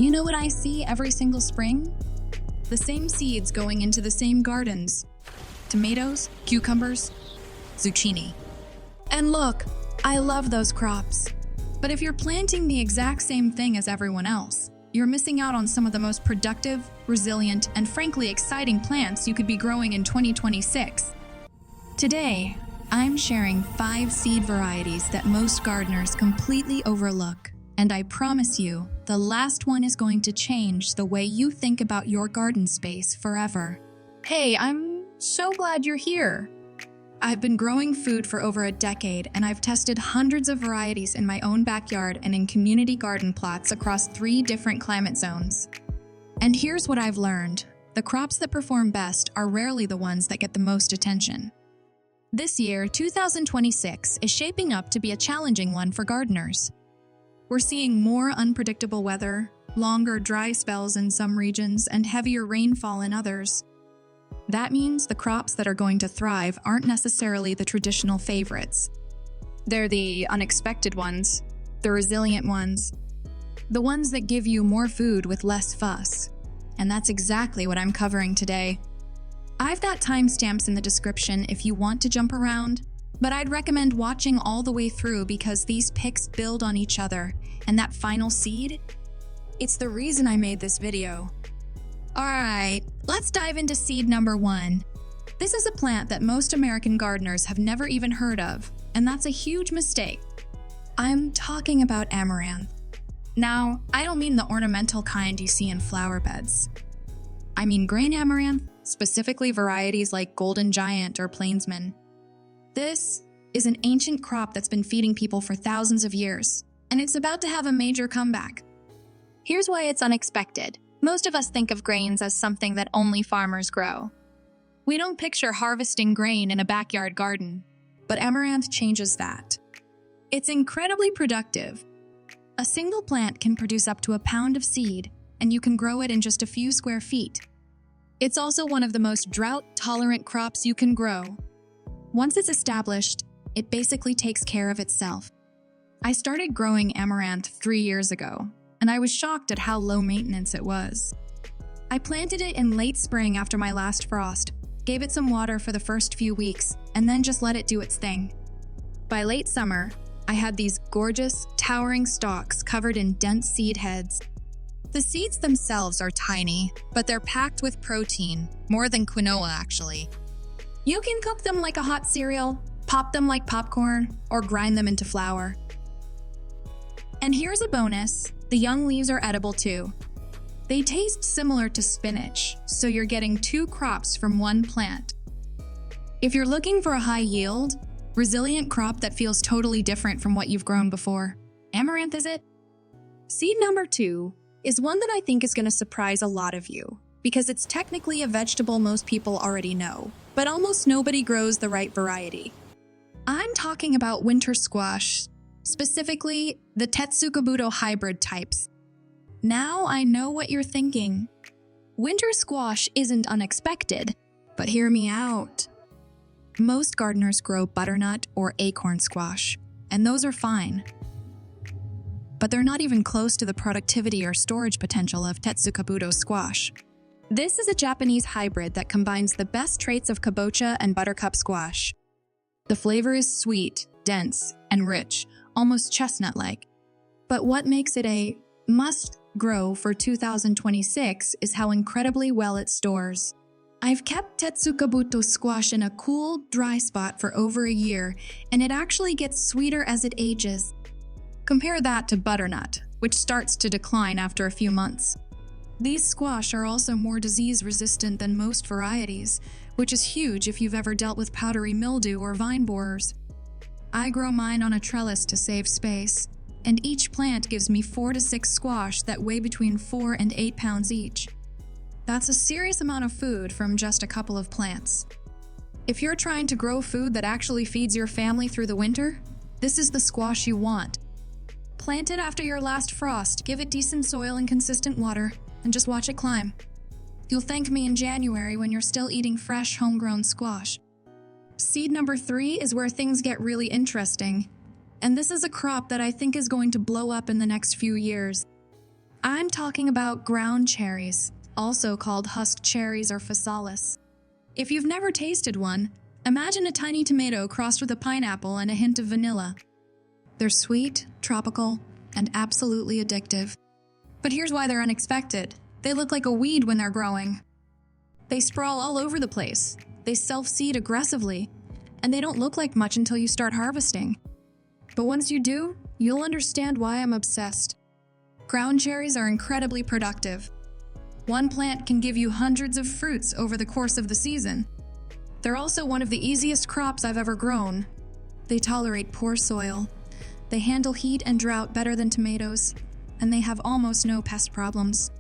You know what I see every single spring? The same seeds going into the same gardens. Tomatoes, cucumbers, zucchini. And look, I love those crops. But if you're planting the exact same thing as everyone else, you're missing out on some of the most productive, resilient, and frankly exciting plants you could be growing in 2026. Today, I'm sharing 5 seed varieties that most gardeners completely overlook. And I promise you, the last one is going to change the way you think about your garden space forever. Hey, I'm so glad you're here. I've been growing food for over a decade, and I've tested hundreds of varieties in my own backyard and in community garden plots across 3 different climate zones. And here's what I've learned. The crops that perform best are rarely the ones that get the most attention. This year, 2026, is shaping up to be a challenging one for gardeners. We're seeing more unpredictable weather, longer dry spells in some regions, and heavier rainfall in others. That means the crops that are going to thrive aren't necessarily the traditional favorites. They're the unexpected ones, the resilient ones, the ones that give you more food with less fuss. And that's exactly what I'm covering today. I've got timestamps in the description if you want to jump around, but I'd recommend watching all the way through because these picks build on each other, and that final seed? It's the reason I made this video. Alright, let's dive into seed number 1. This is a plant that most American gardeners have never even heard of, and that's a huge mistake. I'm talking about amaranth. Now, I don't mean the ornamental kind you see in flower beds. I mean grain amaranth, specifically varieties like Golden Giant or Plainsman. This is an ancient crop that's been feeding people for thousands of years, and it's about to have a major comeback. Here's why it's unexpected. Most of us think of grains as something that only farmers grow. We don't picture harvesting grain in a backyard garden, but amaranth changes that. It's incredibly productive. A single plant can produce up to a pound of seed, and you can grow it in just a few square feet. It's also one of the most drought-tolerant crops you can grow. Once it's established, it basically takes care of itself. I started growing amaranth 3 years ago, and I was shocked at how low maintenance it was. I planted it in late spring after my last frost, gave it some water for the first few weeks, and then just let it do its thing. By late summer, I had these gorgeous, towering stalks covered in dense seed heads. The seeds themselves are tiny, but they're packed with protein, more than quinoa actually. You can cook them like a hot cereal, pop them like popcorn, or grind them into flour. And here's a bonus. The young leaves are edible too. They taste similar to spinach, so you're getting 2 crops from one plant. If you're looking for a high yield, resilient crop that feels totally different from what you've grown before, amaranth is it? Seed number 2 is one that I think is going to surprise a lot of you, because it's technically a vegetable most people already know, but almost nobody grows the right variety. I'm talking about winter squash, specifically the Tetsukabuto hybrid types. Now I know what you're thinking. Winter squash isn't unexpected, but hear me out. Most gardeners grow butternut or acorn squash, and those are fine. But they're not even close to the productivity or storage potential of Tetsukabuto squash. This is a Japanese hybrid that combines the best traits of kabocha and buttercup squash. The flavor is sweet, dense, and rich, almost chestnut-like. But what makes it a must-grow for 2026 is how incredibly well it stores. I've kept Tetsukabuto squash in a cool, dry spot for over a year, and it actually gets sweeter as it ages. Compare that to butternut, which starts to decline after a few months. These squash are also more disease-resistant than most varieties, which is huge if you've ever dealt with powdery mildew or vine borers. I grow mine on a trellis to save space, and each plant gives me 4 to 6 squash that weigh between 4 and 8 pounds each. That's a serious amount of food from just a couple of plants. If you're trying to grow food that actually feeds your family through the winter, this is the squash you want. Plant it after your last frost, give it decent soil and consistent water, and just watch it climb. You'll thank me in January when you're still eating fresh, homegrown squash. Seed number 3 is where things get really interesting, and this is a crop that I think is going to blow up in the next few years. I'm talking about ground cherries, also called husked cherries or physalis. If you've never tasted one, imagine a tiny tomato crossed with a pineapple and a hint of vanilla. They're sweet, tropical, and absolutely addictive. But here's why they're unexpected. They look like a weed when they're growing. They sprawl all over the place. They self-seed aggressively, and they don't look like much until you start harvesting. But once you do, you'll understand why I'm obsessed. Ground cherries are incredibly productive. One plant can give you hundreds of fruits over the course of the season. They're also one of the easiest crops I've ever grown. They tolerate poor soil. They handle heat and drought better than tomatoes, and they have almost no pest problems.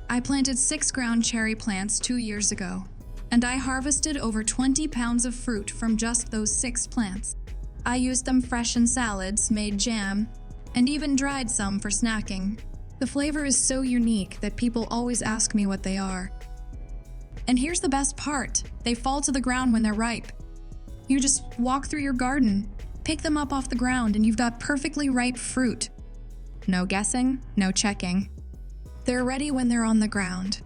I planted 6 ground cherry plants 2 years ago, and I harvested over 20 pounds of fruit from just those 6 plants. I used them fresh in salads, made jam, and even dried some for snacking. The flavor is so unique that people always ask me what they are. And here's the best part, they fall to the ground when they're ripe. You just walk through your garden, pick them up off the ground, and you've got perfectly ripe fruit. No guessing, no checking. They're ready when they're on the ground.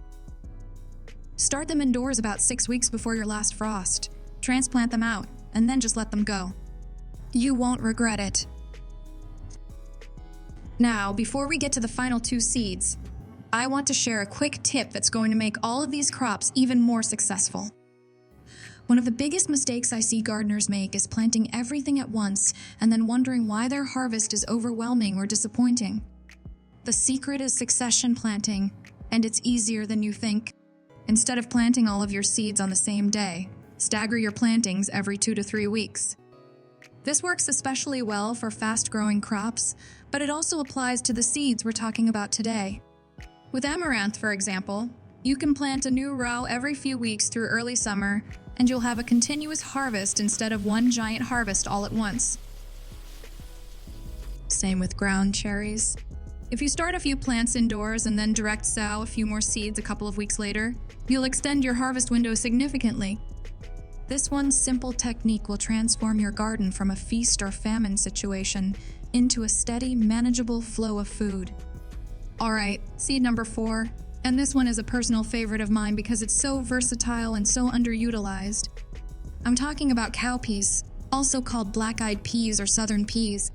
Start them indoors about 6 weeks before your last frost. Transplant them out, and then just let them go. You won't regret it. Now, before we get to the final 2 seeds, I want to share a quick tip that's going to make all of these crops even more successful. One of the biggest mistakes I see gardeners make is planting everything at once and then wondering why their harvest is overwhelming or disappointing. The secret is succession planting, and it's easier than you think. Instead of planting all of your seeds on the same day, stagger your plantings every 2 to 3 weeks. This works especially well for fast-growing crops, but it also applies to the seeds we're talking about today. With Amaranth, for example, you can plant a new row every few weeks through early summer, and you'll have a continuous harvest instead of one giant harvest all at once. Same with ground cherries. If you start a few plants indoors and then direct sow a few more seeds a couple of weeks later, you'll extend your harvest window significantly. This one simple technique will transform your garden from a feast or famine situation into a steady, manageable flow of food. Alright, seed number 4, and this one is a personal favorite of mine because it's so versatile and so underutilized. I'm talking about cowpeas, also called black-eyed peas or southern peas.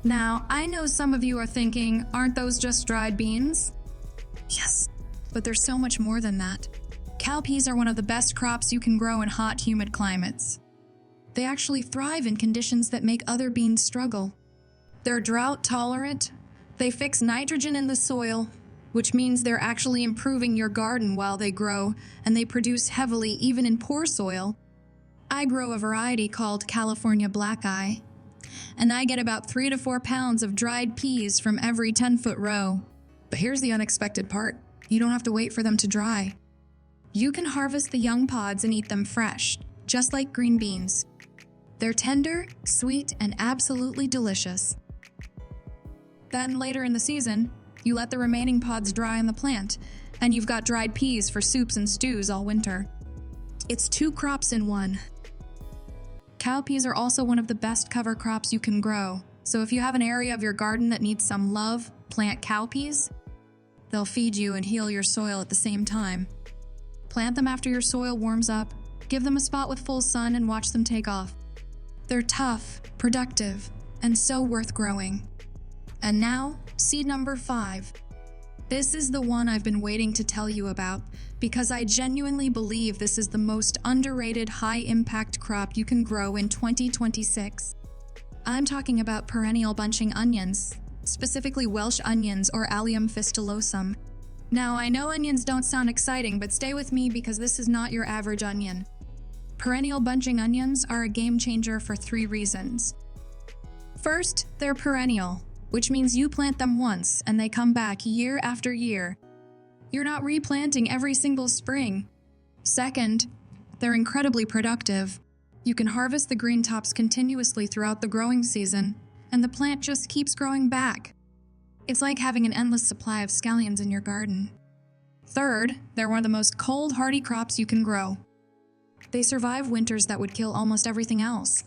Now, I know some of you are thinking, aren't those just dried beans? Yes, but there's so much more than that. Cowpeas are one of the best crops you can grow in hot, humid climates. They actually thrive in conditions that make other beans struggle. They're drought tolerant, they fix nitrogen in the soil, which means they're actually improving your garden while they grow, and they produce heavily even in poor soil. I grow a variety called California Black Eye, and I get about 3 to 4 pounds of dried peas from every 10-foot row. But here's the unexpected part. You don't have to wait for them to dry. You can harvest the young pods and eat them fresh, just like green beans. They're tender, sweet, and absolutely delicious. Then later in the season, you let the remaining pods dry in the plant, and you've got dried peas for soups and stews all winter. It's 2 crops in one. Cowpeas are also one of the best cover crops you can grow, so if you have an area of your garden that needs some love, plant cowpeas. They'll feed you and heal your soil at the same time. Plant them after your soil warms up, give them a spot with full sun, and watch them take off. They're tough, productive, and so worth growing. And now, seed number 5. This is the one I've been waiting to tell you about because I genuinely believe this is the most underrated high-impact crop you can grow in 2026. I'm talking about perennial bunching onions, specifically Welsh onions or Allium fistulosum. Now, I know onions don't sound exciting, but stay with me because this is not your average onion. Perennial bunching onions are a game changer for 3 reasons. First, they're perennial, which means you plant them once and they come back year after year. You're not replanting every single spring. Second, they're incredibly productive. You can harvest the green tops continuously throughout the growing season, and the plant just keeps growing back. It's like having an endless supply of scallions in your garden. Third, they're one of the most cold, hardy crops you can grow. They survive winters that would kill almost everything else,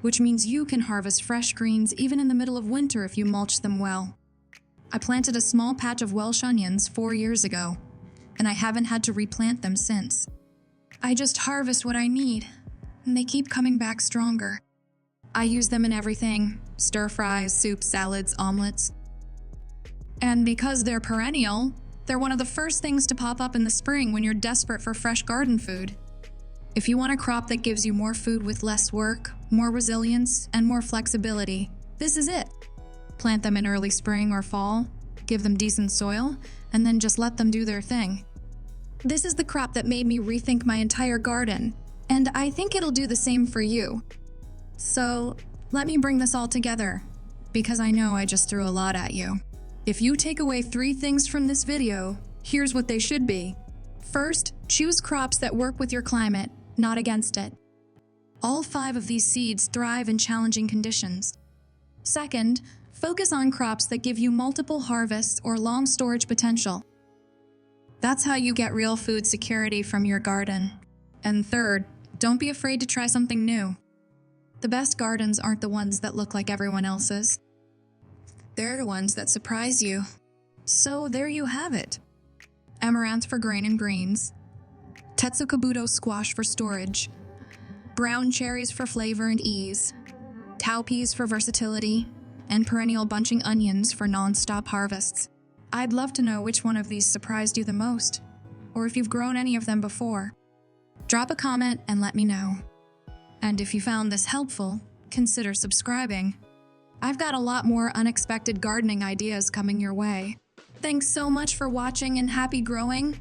which means you can harvest fresh greens even in the middle of winter if you mulch them well. I planted a small patch of Welsh onions 4 years ago, and I haven't had to replant them since. I just harvest what I need, and they keep coming back stronger. I use them in everything: stir fries, soups, salads, omelets. And because they're perennial, they're one of the first things to pop up in the spring when you're desperate for fresh garden food. If you want a crop that gives you more food with less work, more resilience, and more flexibility, this is it. Plant them in early spring or fall, give them decent soil, and then just let them do their thing. This is the crop that made me rethink my entire garden, and I think it'll do the same for you. So, let me bring this all together, because I know I just threw a lot at you. If you take away 3 things from this video, here's what they should be. First, choose crops that work with your climate, not against it. All 5 of these seeds thrive in challenging conditions. Second, focus on crops that give you multiple harvests or long storage potential. That's how you get real food security from your garden. And third, don't be afraid to try something new. The best gardens aren't the ones that look like everyone else's. They're the ones that surprise you. So there you have it. Amaranth for grain and greens, Tetsukabuto squash for storage, brown cherries for flavor and ease, cowpeas for versatility, and perennial bunching onions for non-stop harvests. I'd love to know which one of these surprised you the most, or if you've grown any of them before. Drop a comment and let me know. And if you found this helpful, consider subscribing. I've got a lot more unexpected gardening ideas coming your way. Thanks so much for watching and happy growing!